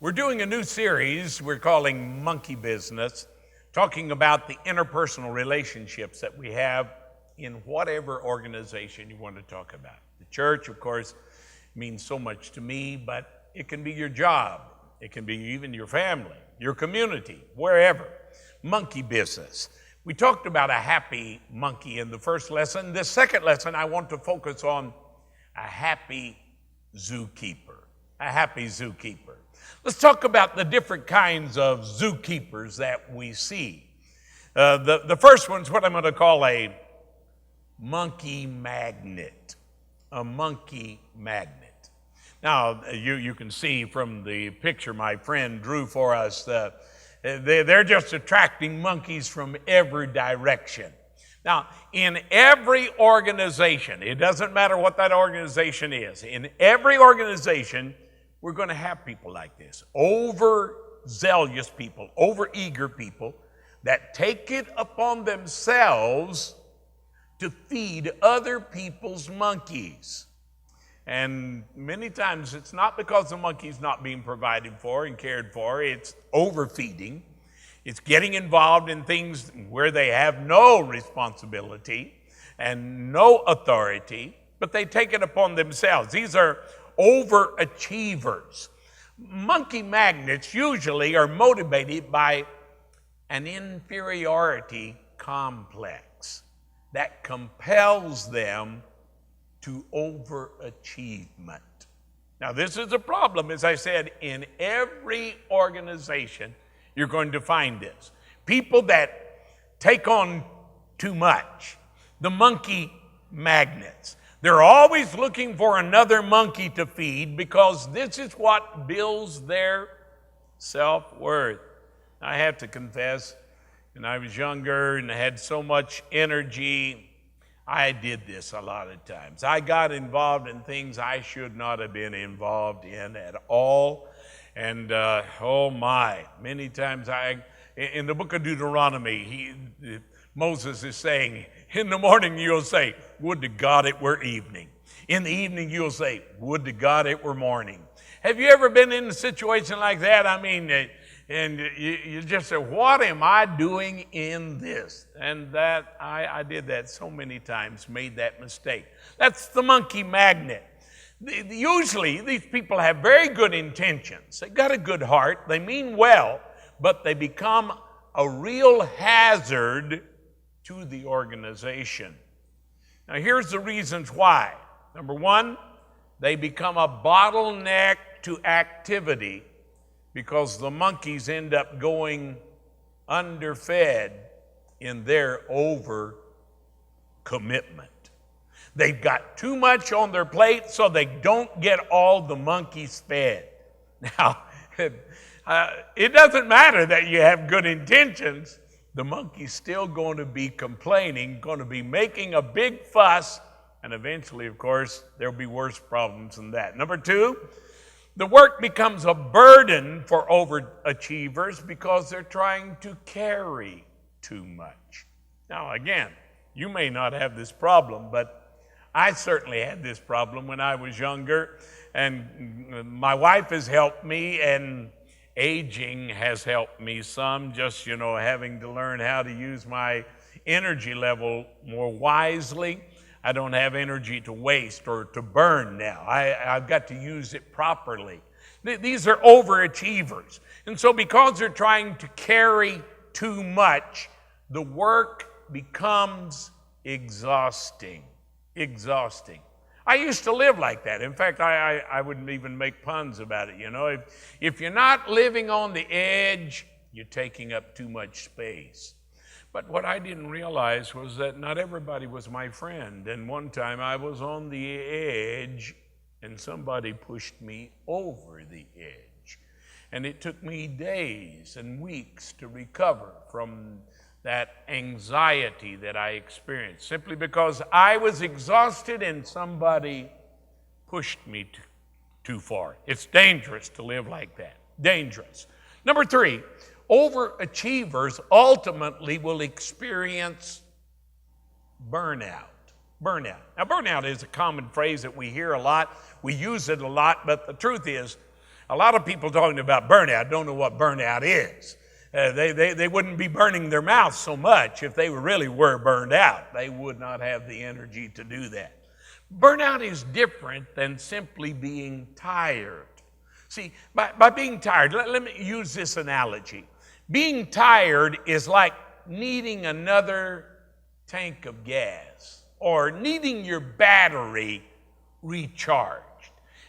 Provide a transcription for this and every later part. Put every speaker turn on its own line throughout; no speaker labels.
We're doing a new series we're calling Monkey Business, talking about the interpersonal relationships that we have in whatever organization you want to talk about. The church, of course, means so much to me, but it can be your job. It can be even your family, your community, wherever. Monkey business. We talked about a happy monkey in the first lesson. The second lesson, I want to focus on a happy zookeeper. A happy zookeeper. Let's talk about the different kinds of zookeepers that we see. The first one's what I'm going to call a monkey magnet. A monkey magnet. Now, you can see from the picture my friend drew for us that they're just attracting monkeys from every direction. Now, in every organization, it doesn't matter what that organization is, in every organization, we're going to have people like this, overzealous people, overeager people that take it upon themselves to feed other people's monkeys. And many times it's not because the monkey's not being provided for and cared for, it's overfeeding. It's getting involved in things where they have no responsibility and no authority, but they take it upon themselves. These are overachievers. Monkey magnets usually are motivated by an inferiority complex that compels them to overachievement. Now, this is a problem, as I said, in every organization, you're going to find this. People that take on too much, the monkey magnets. They're always looking for another monkey to feed because this is what builds their self-worth. I have to confess, when I was younger and had so much energy, I did this a lot of times. I got involved in things I should not have been involved in at all. And many times in the book of Deuteronomy, Moses is saying, in the morning you'll say, would to God it were evening. In the evening you'll say, would to God it were morning. Have you ever been in a situation like that? I mean, and you just say, what am I doing in this? And that I did that so many times, made that mistake. That's the monkey magnet. Usually these people have very good intentions. They've got a good heart. They mean well, but they become a real hazard to the organization. Now, here's the reasons why. Number one, they become a bottleneck to activity because the monkeys end up going underfed in their overcommitment. They've got too much on their plate, so they don't get all the monkeys fed. Now, it doesn't matter that you have good intentions. The monkey's still going to be complaining, going to be making a big fuss, and eventually, of course, there'll be worse problems than that. Number two, the work becomes a burden for overachievers because they're trying to carry too much. Now, again, you may not have this problem, but I certainly had this problem when I was younger, and my wife has helped me, and aging has helped me some, just, having to learn how to use my energy level more wisely. I don't have energy to waste or to burn now. I've got to use it properly. These are overachievers. And so because they're trying to carry too much, the work becomes exhausting. Exhausting. I used to live like that. In fact, I wouldn't even make puns about it. If you're not living on the edge, you're taking up too much space. But what I didn't realize was that not everybody was my friend. And one time I was on the edge and somebody pushed me over the edge. And it took me days and weeks to recover from that anxiety that I experienced, simply because I was exhausted and somebody pushed me too far. It's dangerous to live like that. Dangerous. Number three, overachievers ultimately will experience burnout. Burnout. Now, burnout is a common phrase that we hear a lot. We use it a lot, but the truth is, a lot of people talking about burnout don't know what burnout is. They wouldn't be burning their mouths so much if they really were burned out. They would not have the energy to do that. Burnout is different than simply being tired. See, by being tired, let me use this analogy. Being tired is like needing another tank of gas or needing your battery recharged.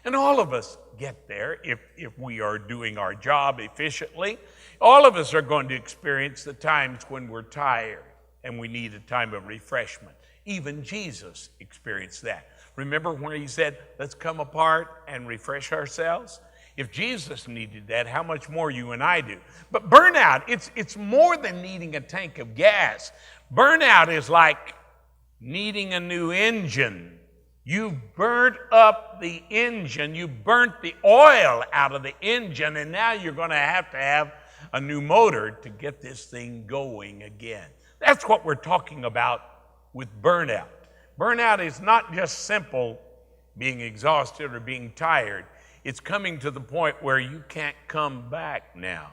And all of us get there if we are doing our job efficiently. All of us are going to experience the times when we're tired and we need a time of refreshment. Even Jesus experienced that. Remember when he said, let's come apart and refresh ourselves? If Jesus needed that, how much more you and I do? But burnout, it's more than needing a tank of gas. Burnout is like needing a new engine. You've burnt up the engine. You burnt the oil out of the engine, and now you're going to have a new motor to get this thing going again. That's what we're talking about with burnout. Burnout is not just simple being exhausted or being tired. It's coming to the point where you can't come back now.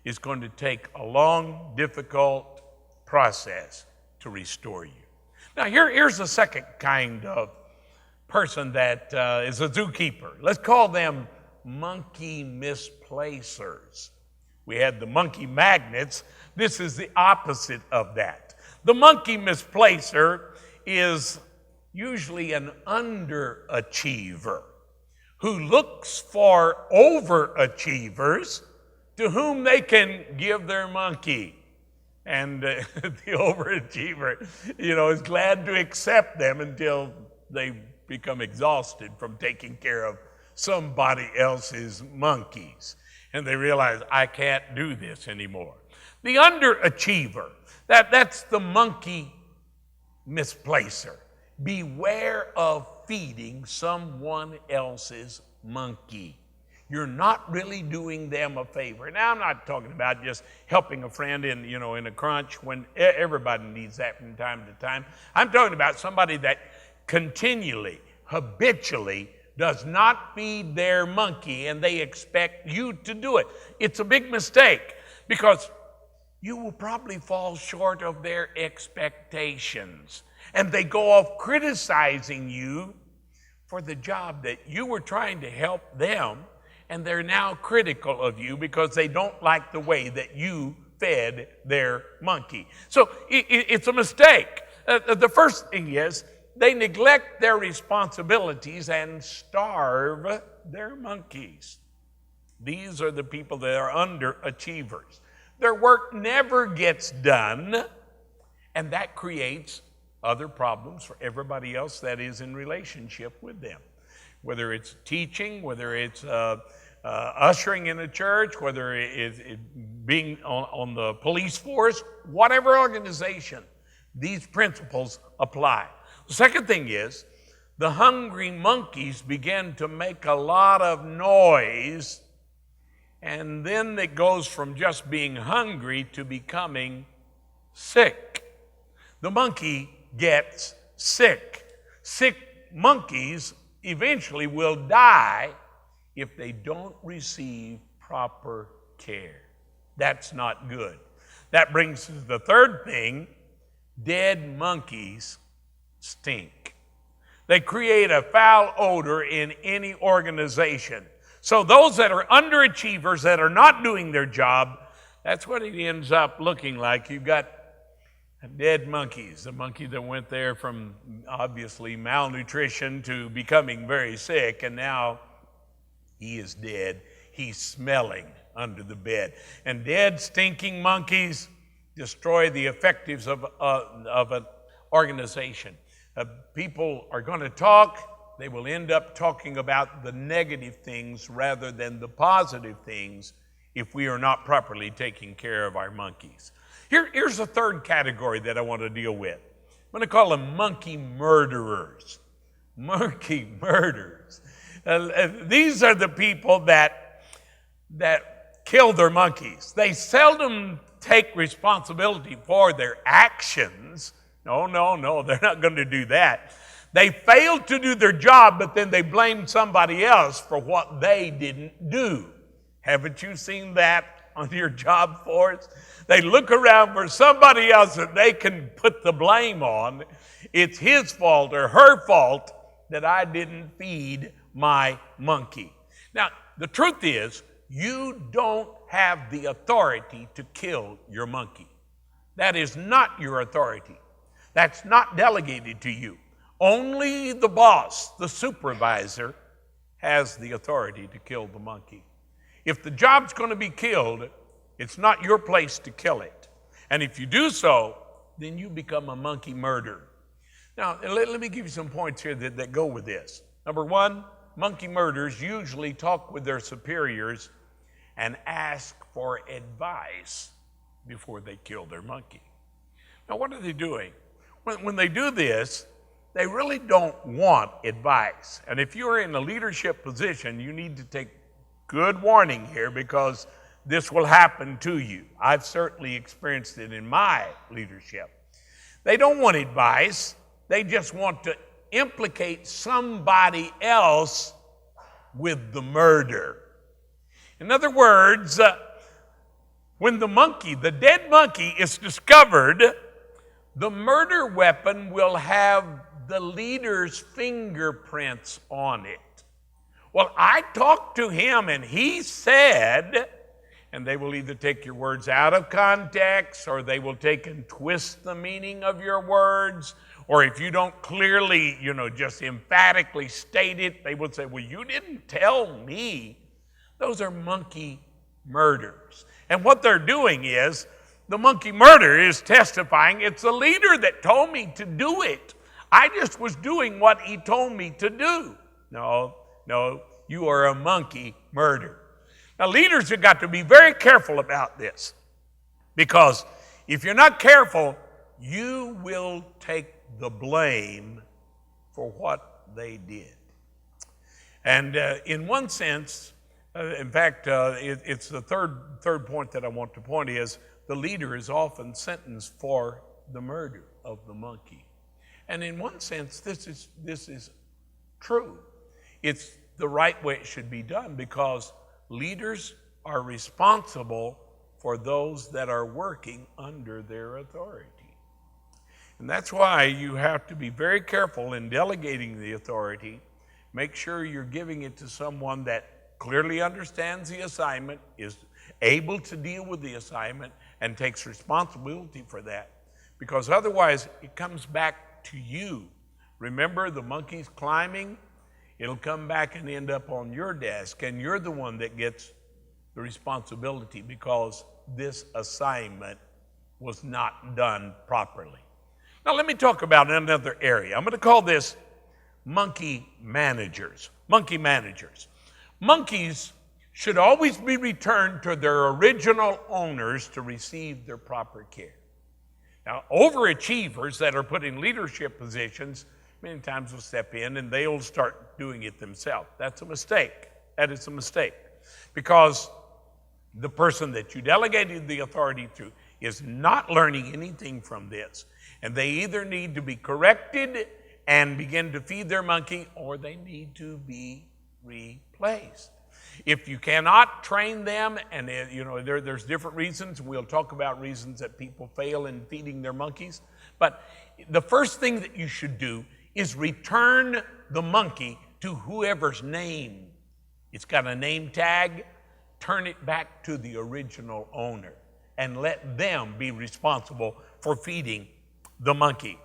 It's going to take a long, difficult process to restore you. Now, here's the second kind of person that is a zookeeper. Let's call them monkey misplacers. We had the monkey magnets. This is the opposite of that. The monkey misplacer is usually an underachiever who looks for overachievers to whom they can give their monkey. And the overachiever, is glad to accept them until they become exhausted from taking care of somebody else's monkeys. And they realize, I can't do this anymore. The underachiever, that's the monkey misplacer. Beware of feeding someone else's monkey. You're not really doing them a favor. Now, I'm not talking about just helping a friend in a crunch when everybody needs that from time to time. I'm talking about somebody that continually, habitually does not feed their monkey and they expect you to do it. It's a big mistake because you will probably fall short of their expectations. And they go off criticizing you for the job that you were trying to help them, and they're now critical of you because they don't like the way that you fed their monkey. So it's a mistake. The first thing is they neglect their responsibilities and starve their monkeys. These are the people that are underachievers. Their work never gets done, and that creates other problems for everybody else that is in relationship with them. Whether it's teaching, whether it's ushering in a church, whether it's being on the police force, whatever organization, these principles apply. The second thing is, the hungry monkeys begin to make a lot of noise, and then it goes from just being hungry to becoming sick. The monkey gets sick. Sick monkeys eventually will die if they don't receive proper care. That's not good. That brings us to the third thing. Dead monkeys stink. They create a foul odor in any organization. So those that are underachievers, that are not doing their job, that's what it ends up looking like. You've got dead monkeys. The monkey that went there from obviously malnutrition to becoming very sick, and now he is dead. He's smelling under the bed. And dead, stinking monkeys destroy the effectiveness of an organization. People are going to talk. They will end up talking about the negative things rather than the positive things if we are not properly taking care of our monkeys. Here's the third category that I want to deal with. I'm going to call them monkey murderers. Monkey murderers. These are the people that kill their monkeys. They seldom take responsibility for their actions. No, they're not going to do that. They failed to do their job, but then they blame somebody else for what they didn't do. Haven't you seen that on your job force? They look around for somebody else that they can put the blame on. It's his fault or her fault that I didn't feed my monkey. Now, the truth is, you don't have the authority to kill your monkey. That is not your authority. That's not delegated to you. Only the boss, the supervisor, has the authority to kill the monkey. If the job's going to be killed, it's not your place to kill it. And if you do so, then you become a monkey murderer. Now, let me give you some points here that go with this. Number one, monkey murderers usually talk with their superiors and ask for advice before they kill their monkey. Now, what are they doing? When they do this, they really don't want advice. And if you're in a leadership position, you need to take good warning here, because this will happen to you. I've certainly experienced it in my leadership. They don't want advice. They just want to implicate somebody else with the murder. In other words, when the dead monkey is discovered, the murder weapon will have the leader's fingerprints on it. Well, I talked to him and he said, and they will either take your words out of context, or they will take and twist the meaning of your words, or if you don't clearly, just emphatically state it, they would say, well, you didn't tell me. Those are monkey murders. And what they're doing is, the monkey murderer is testifying, it's the leader that told me to do it. I just was doing what he told me to do. No, you are a monkey murderer. Now, leaders have got to be very careful about this, because if you're not careful, you will take the blame for what they did. And in one sense, in fact, it's the third point that I want to point is the leader is often sentenced for the murder of the monkey. And in one sense, this is true. It's the right way it should be done, because leaders are responsible for those that are working under their authority. And that's why you have to be very careful in delegating the authority. Make sure you're giving it to someone that clearly understands the assignment, is able to deal with the assignment, and takes responsibility for that. Because otherwise, it comes back to you. Remember, the monkey's climbing, it'll come back and end up on your desk, and you're the one that gets the responsibility because this assignment was not done properly. Now, let me talk about another area. I'm going to call this monkey managers. Monkey managers. Monkeys should always be returned to their original owners to receive their proper care. Now, overachievers that are put in leadership positions many times will step in and they'll start doing it themselves. That's a mistake. That is a mistake. Because the person that you delegated the authority to is not learning anything from this. And they either need to be corrected and begin to feed their monkey, or they need to be replaced. If you cannot train them, and there's different reasons, we'll talk about reasons that people fail in feeding their monkeys, but the first thing that you should do is return the monkey to whoever's name. It's got a name tag. Turn it back to the original owner and let them be responsible for feeding the monkey.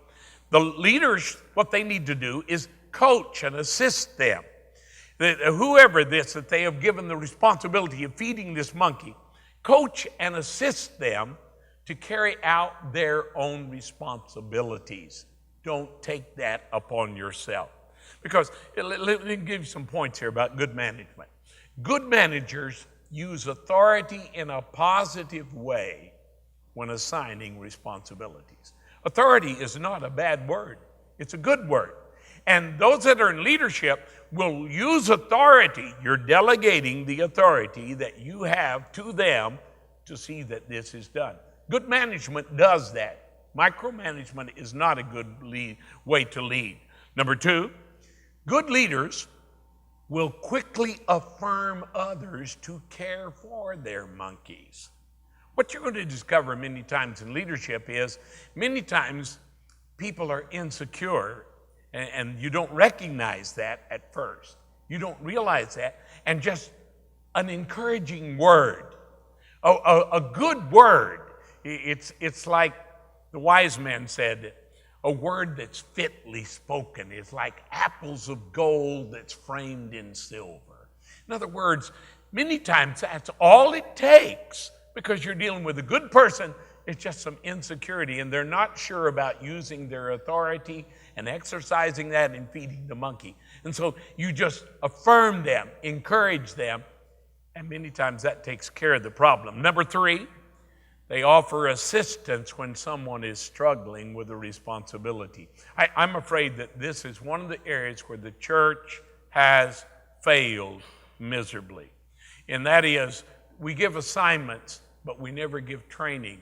The leaders, what they need to do is coach and assist them. Whoever that they have given the responsibility of feeding this monkey, coach and assist them to carry out their own responsibilities. Don't take that upon yourself. Because let me give you some points here about good management. Good managers use authority in a positive way when assigning responsibilities. Authority is not a bad word. It's a good word. And those that are in leadership will use authority. You're delegating the authority that you have to them to see that this is done. Good management does that. Micromanagement is not a good way to lead. Number two, good leaders will quickly affirm others to care for their monkeys. What you're going to discover many times in leadership is many times people are insecure, and you don't recognize that at first. You don't realize that, and just an encouraging word, a good word. It's like the wise man said, a word that's fitly spoken is like apples of gold that's framed in silver. In other words, many times that's all it takes, because you're dealing with a good person. It's just some insecurity, and they're not sure about using their authority and exercising that and feeding the monkey. And so you just affirm them, encourage them, and many times that takes care of the problem. Number 3, they offer assistance when someone is struggling with a responsibility. I'm afraid that this is one of the areas where the church has failed miserably. And that is, we give assignments, but we never give training.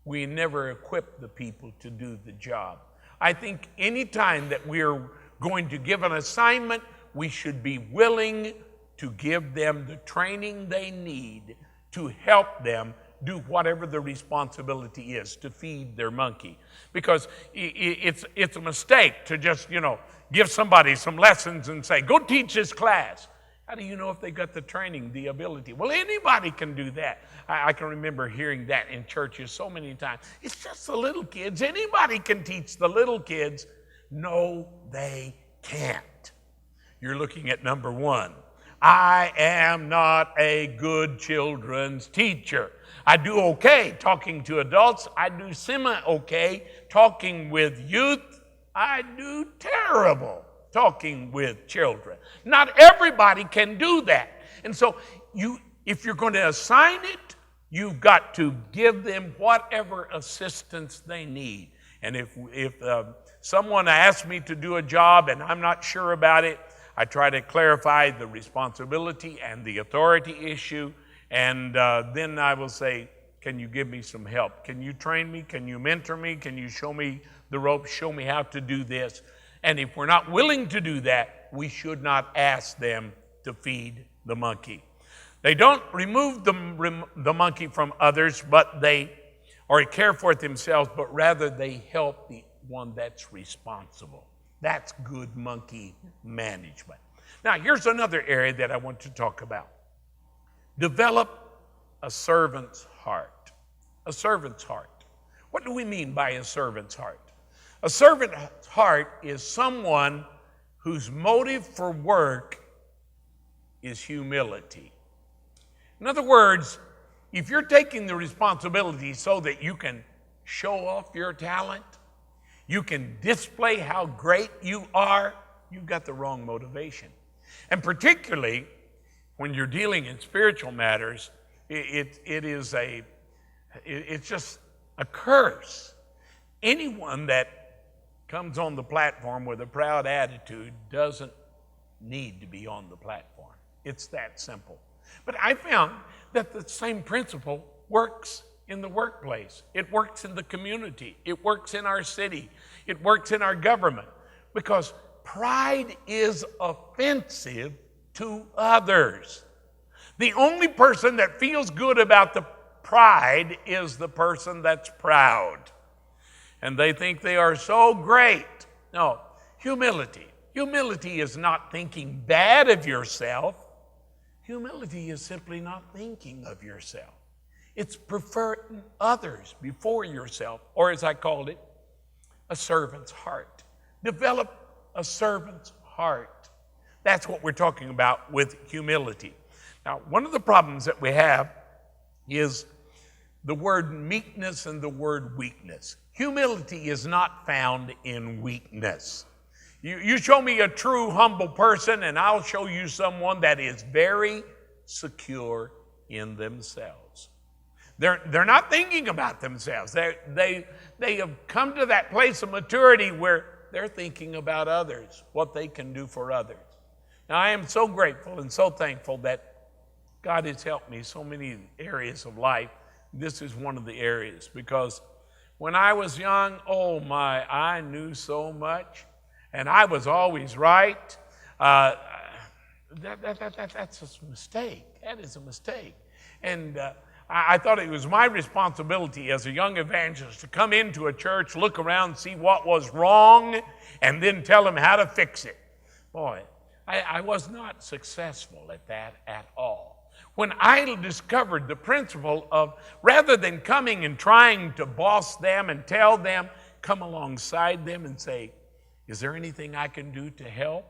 We never equip the people to do the job. I think any time that we're going to give an assignment, we should be willing to give them the training they need to help them do whatever the responsibility is, to feed their monkey. Because it's a mistake to just, give somebody some lessons and say, go teach this class. How do you know if they got the training, the ability? Well, anybody can do that. I can remember hearing that in churches so many times. It's just the little kids. Anybody can teach the little kids. No, they can't. You're looking at number 1. I am not a good children's teacher. I do okay talking to adults. I do semi-okay talking with youth. I do terrible talking with children. Not everybody can do that. And so if you're going to assign it, you've got to give them whatever assistance they need. And if someone asks me to do a job and I'm not sure about it, I try to clarify the responsibility and the authority issue, and then I will say, can you give me some help? Can you train me? Can you mentor me? Can you show me the ropes? Show me how to do this? And if we're not willing to do that, we should not ask them to feed the monkey. They don't remove the monkey from others, or care for it themselves, but rather they help the one that's responsible. That's good monkey management. Now, here's another area that I want to talk about. Develop a servant's heart. A servant's heart. What do we mean by a servant's heart? A servant's heart is someone whose motive for work is humility. In other words, if you're taking the responsibility so that you can show off your talent, you can display how great you are, you've got the wrong motivation. And particularly when you're dealing in spiritual matters, it's just a curse. Anyone that comes on the platform with a proud attitude doesn't need to be on the platform. It's that simple. But I found that the same principle works in the workplace. It works in the community. It works in our city. It works in our government. Because pride is offensive to others. The only person that feels good about the pride is the person that's proud. And they think they are so great. No, humility. Humility is not thinking bad of yourself. Humility is simply not thinking of yourself. It's preferring others before yourself, or as I called it, a servant's heart. Develop a servant's heart. That's what we're talking about with humility. Now, one of the problems that we have is the word meekness and the word weakness. Humility is not found in weakness. You show me a true humble person, and I'll show you someone that is very secure in themselves. They're not thinking about themselves. They have come to that place of maturity where they're thinking about others, what they can do for others. Now, I am so grateful and so thankful that God has helped me so many areas of life. This is one of the areas, because when I was young, oh my, I knew so much, and I was always right. That's a mistake. That is a mistake. And I thought it was my responsibility as a young evangelist to come into a church, look around, see what was wrong, and then tell them how to fix it. Boy, I was not successful at that at all. When I discovered the principle of, rather than coming and trying to boss them and tell them, come alongside them and say, is there anything I can do to help?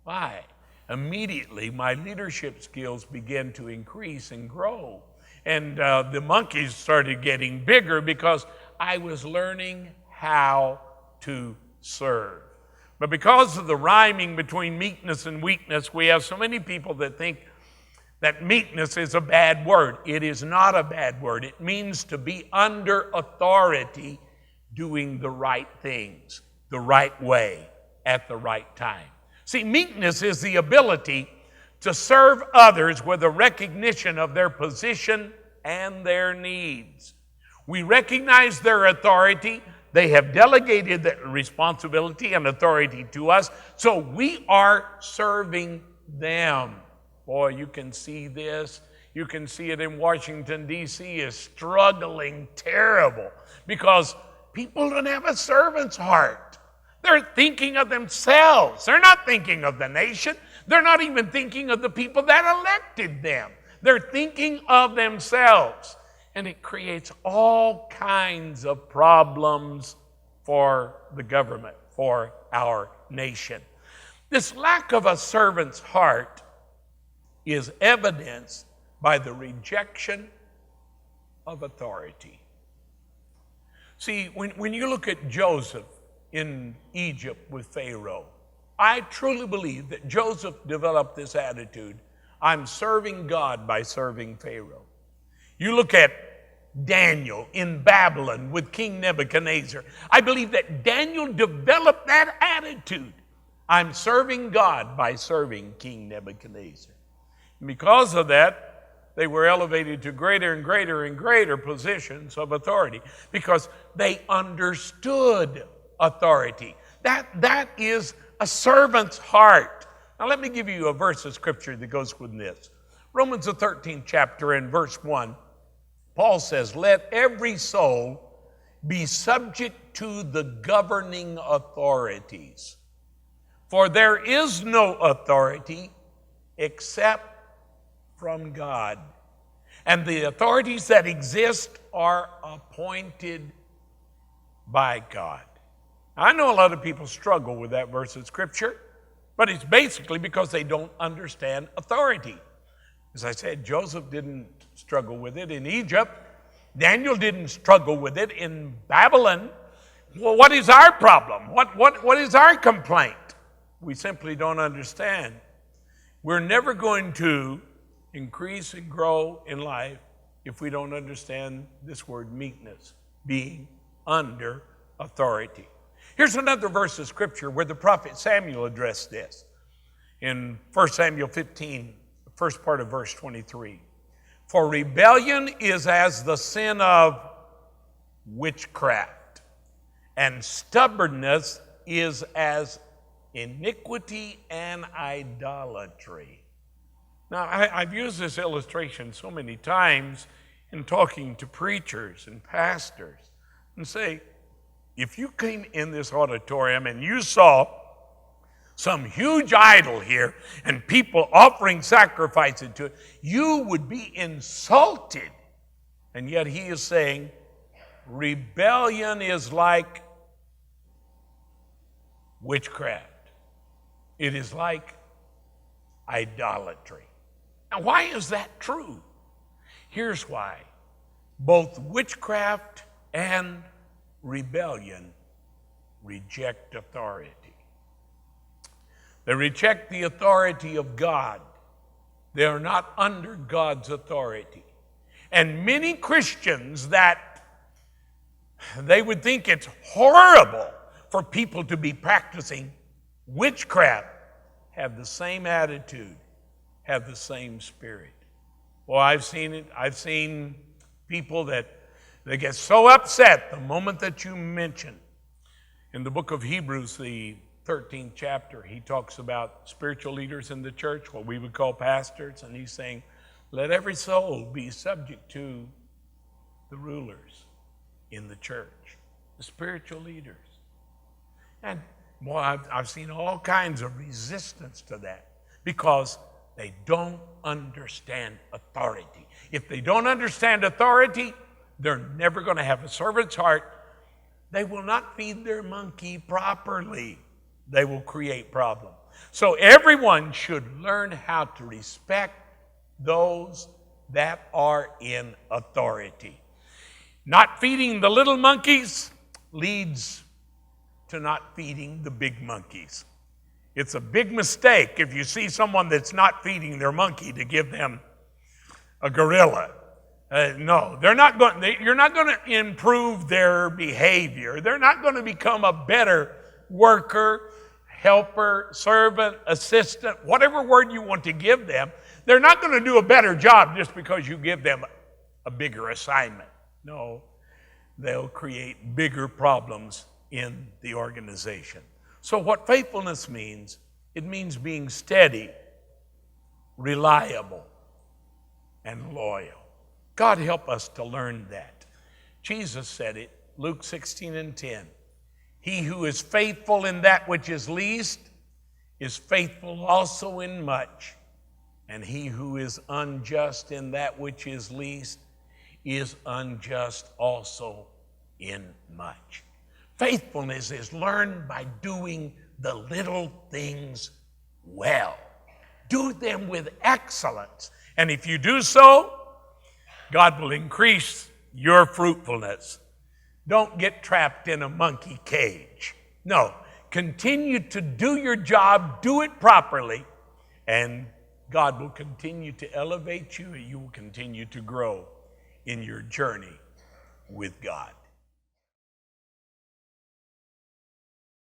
Why? Immediately, my leadership skills began to increase and grow. And the monkeys started getting bigger because I was learning how to serve. But because of the rhyming between meekness and weakness, we have so many people that think that meekness is a bad word. It is not a bad word. It means to be under authority, doing the right things, the right way, at the right time. See, meekness is the ability to serve others with a recognition of their position and their needs. We recognize their authority. They have delegated that responsibility and authority to us, so we are serving them. Boy, you can see this. You can see it in Washington, D.C. is struggling terrible because people don't have a servant's heart. They're thinking of themselves. They're not thinking of the nation. They're not even thinking of the people that elected them. They're thinking of themselves. And it creates all kinds of problems for the government, for our nation. This lack of a servant's heart is evidenced by the rejection of authority. See, when you look at Joseph in Egypt with Pharaoh, I truly believe that Joseph developed this attitude. I'm serving God by serving Pharaoh. You look at Daniel in Babylon with King Nebuchadnezzar. I believe that Daniel developed that attitude. I'm serving God by serving King Nebuchadnezzar. And because of that, they were elevated to greater and greater and greater positions of authority because they understood authority. That is a servant's heart. Now let me give you a verse of scripture that goes with this. Romans the 13th chapter and verse 1, Paul says, let every soul be subject to the governing authorities. For there is no authority except from God. And the authorities that exist are appointed by God. I know a lot of people struggle with that verse of scripture, but it's basically because they don't understand authority. As I said, Joseph didn't struggle with it in Egypt. Daniel didn't struggle with it in Babylon. Well, what is our problem? What is our complaint? We simply don't understand. We're never going to increase and grow in life if we don't understand this word meekness, being under authority. Here's another verse of scripture where the prophet Samuel addressed this. In 1 Samuel 15, the first part of verse 23. For rebellion is as the sin of witchcraft, and stubbornness is as iniquity and idolatry. Now, I've used this illustration so many times in talking to preachers and pastors and say, if you came in this auditorium and you saw some huge idol here and people offering sacrifices to it, you would be insulted. And yet he is saying, rebellion is like witchcraft. It is like idolatry. Now, why is that true? Here's why. Both witchcraft and rebellion reject authority. They reject the authority of God. They are not under God's authority. And many Christians that they would think it's horrible for people to be practicing witchcraft have the same attitude, have the same spirit. Well, I've seen it. I've seen people that they get so upset the moment that you mention in the book of Hebrews, the 13th chapter, he talks about spiritual leaders in the church, what we would call pastors, and he's saying, let every soul be subject to the rulers in the church, the spiritual leaders. And boy, I've seen all kinds of resistance to that because they don't understand authority. If they don't understand authority, they're never going to have a servant's heart. They will not feed their monkey properly. They will create problems. So everyone should learn how to respect those that are in authority. Not feeding the little monkeys leads to not feeding the big monkeys. It's a big mistake if you see someone that's not feeding their monkey to give them a gorilla. No, you're not going to improve their behavior. They're not going to become a better worker, helper, servant, assistant, whatever word you want to give them. They're not going to do a better job just because you give them a bigger assignment. No, they'll create bigger problems in the organization. So what faithfulness means, it means being steady, reliable, and loyal. God help us to learn that. Jesus said it, Luke 16:10. He who is faithful in that which is least is faithful also in much. And he who is unjust in that which is least is unjust also in much. Faithfulness is learned by doing the little things well. Do them with excellence. And if you do so, God will increase your fruitfulness. Don't get trapped in a monkey cage. No, continue to do your job, do it properly, and God will continue to elevate you, and you will continue to grow in your journey with God.